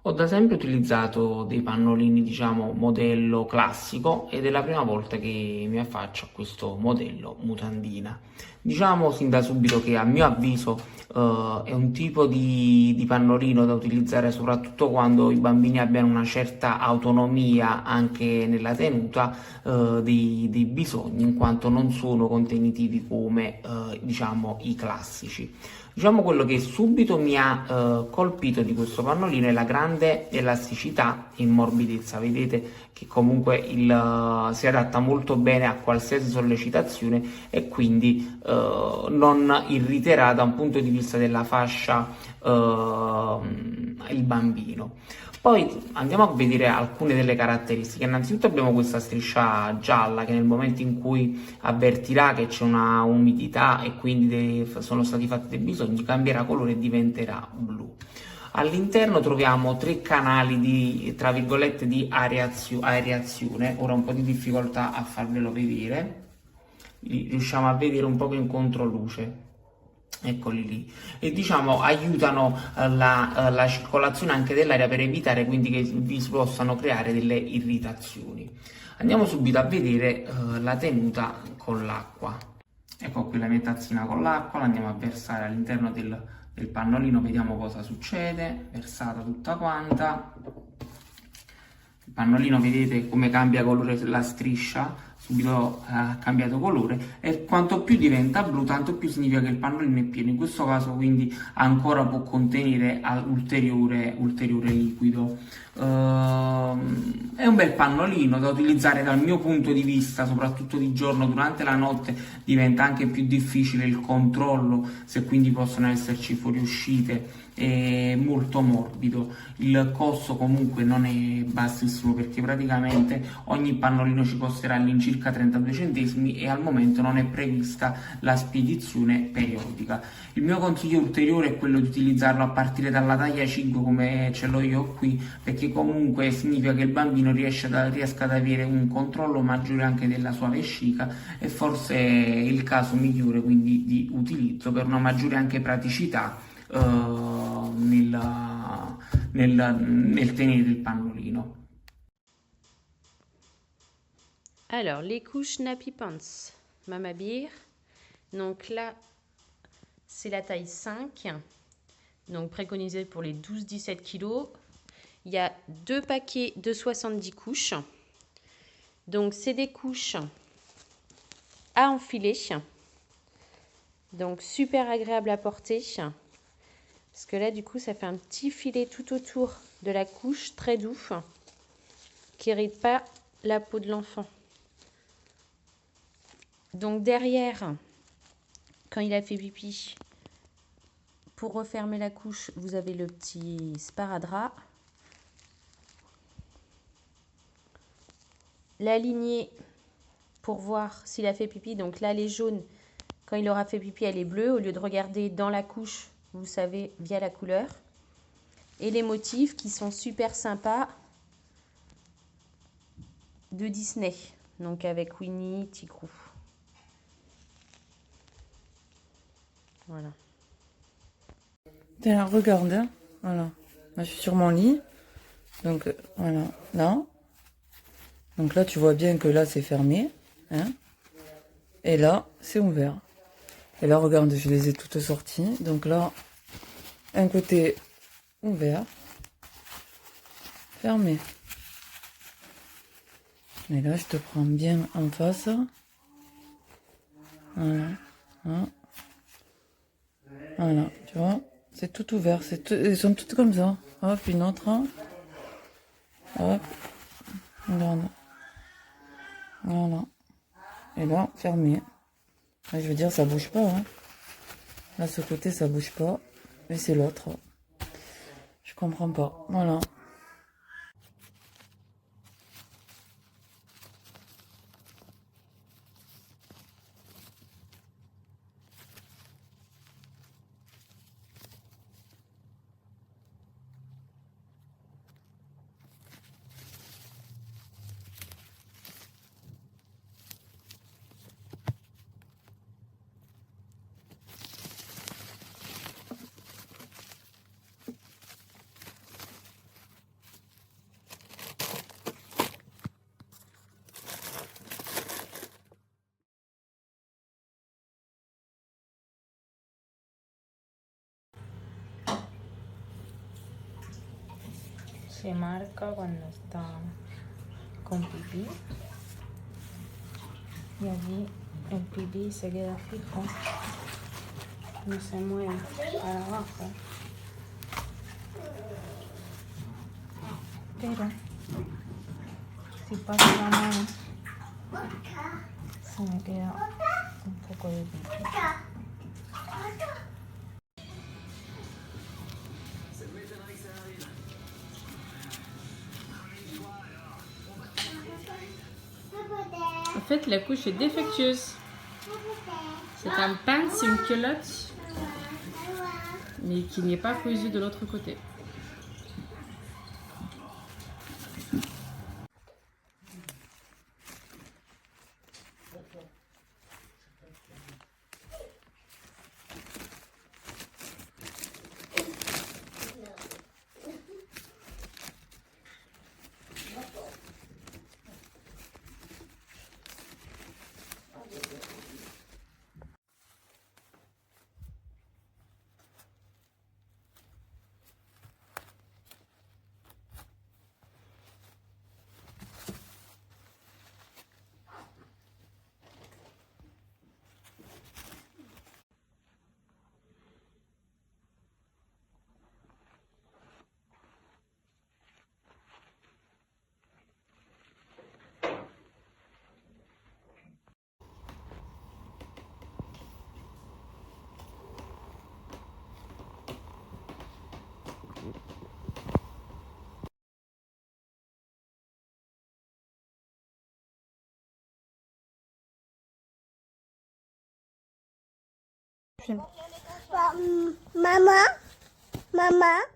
Ho da sempre utilizzato dei pannolini, diciamo, modello classico ed è la prima volta che mi affaccio a questo modello mutandina. Diciamo sin da subito che a mio avviso è un tipo di pannolino da utilizzare soprattutto quando i bambini abbiano una certa autonomia anche nella tenuta dei bisogni, in quanto non sono contenitivi come diciamo i classici. Diciamo quello che subito mi ha colpito di questo pannolino è la grande elasticità e morbidezza. Vedete che comunque si adatta molto bene a qualsiasi sollecitazione e quindi non irriterà da un punto di vista della fascia il bambino. Poi andiamo a vedere alcune delle caratteristiche. Innanzitutto abbiamo questa striscia gialla che nel momento in cui avvertirà che c'è una umidità e quindi sono stati fatti dei bisogni, cambierà colore e diventerà blu. All'interno troviamo tre canali di, tra virgolette, di areazione. Ora ho un po' di difficoltà a farvelo vedere. Li riusciamo a vedere un po' in controluce. Eccoli lì. E diciamo aiutano la circolazione anche dell'aria per evitare quindi che vi si possano creare delle irritazioni. Andiamo subito a vedere la tenuta con l'acqua. Ecco qui la mia tazzina con l'acqua, la andiamo a versare all'interno del pannolino, vediamo cosa succede. Versata tutta quanta. Il pannolino vedete come cambia colore la striscia, subito ha cambiato colore e quanto più diventa blu tanto più significa che il pannolino è pieno. In questo caso quindi ancora può contenere ulteriore liquido. È un bel pannolino da utilizzare dal mio punto di vista, soprattutto di giorno. Durante la notte diventa anche più difficile il controllo, se quindi possono esserci fuoriuscite. È molto morbido. Il costo comunque non è bassissimo perché praticamente ogni pannolino ci costerà all'incirca 32 centesimi e al momento non è prevista la spedizione periodica. Il mio consiglio ulteriore è quello di utilizzarlo a partire dalla taglia 5 come ce l'ho io qui, perché comunque significa che il bambino riesca ad avere un controllo maggiore anche della sua vescica e forse è il caso migliore quindi di utilizzo per una maggiore anche praticità nel tenere il pannolino. Alors, les couches Nappy Pants, Mama Bear. Donc là, c'est la taille 5, donc préconisée pour les 12-17 kg. Il y a deux paquets de 70 couches. Donc, c'est des couches à enfiler. Donc, super agréable à porter. Parce que là, du coup, ça fait un petit filet tout autour de la couche, très doux, qui n'irrite pas la peau de l'enfant. Donc, derrière, quand il a fait pipi, pour refermer la couche, vous avez le petit sparadrap. La lignée pour voir s'il a fait pipi. Donc là, elle est jaune. Quand il aura fait pipi, elle est bleue. Au lieu de regarder dans la couche, vous savez, via la couleur. Et les motifs qui sont super sympas de Disney. Donc avec Winnie, Tigrou. Voilà. Tiens, regarde, hein. Voilà. Là, je suis sur mon lit. Donc, voilà, là. Donc là, tu vois bien que là, c'est fermé. Hein. Et là, c'est ouvert. Et là, regarde, je les ai toutes sorties. Donc là, un côté ouvert. Fermé. Et là, je te prends bien en face. Voilà. Hein. Voilà, tu vois. C'est tout ouvert. Ils sont toutes comme ça. Hop, une autre. Hop. Regarde. Voilà. Et là, fermé. Là, je veux dire, ça bouge pas. Hein. Là, ce côté, ça bouge pas. Mais c'est l'autre. Je comprends pas. Voilà. se marca cuando está con pipí. Y allí el pipí se queda fijo, no se mueve para abajo. Pero si paso la mano se me queda un poco de pipí. En fait, la couche est défectueuse. C'est un pants, c'est une culotte, mais qui n'est pas cousue de l'autre côté. Maman, maman.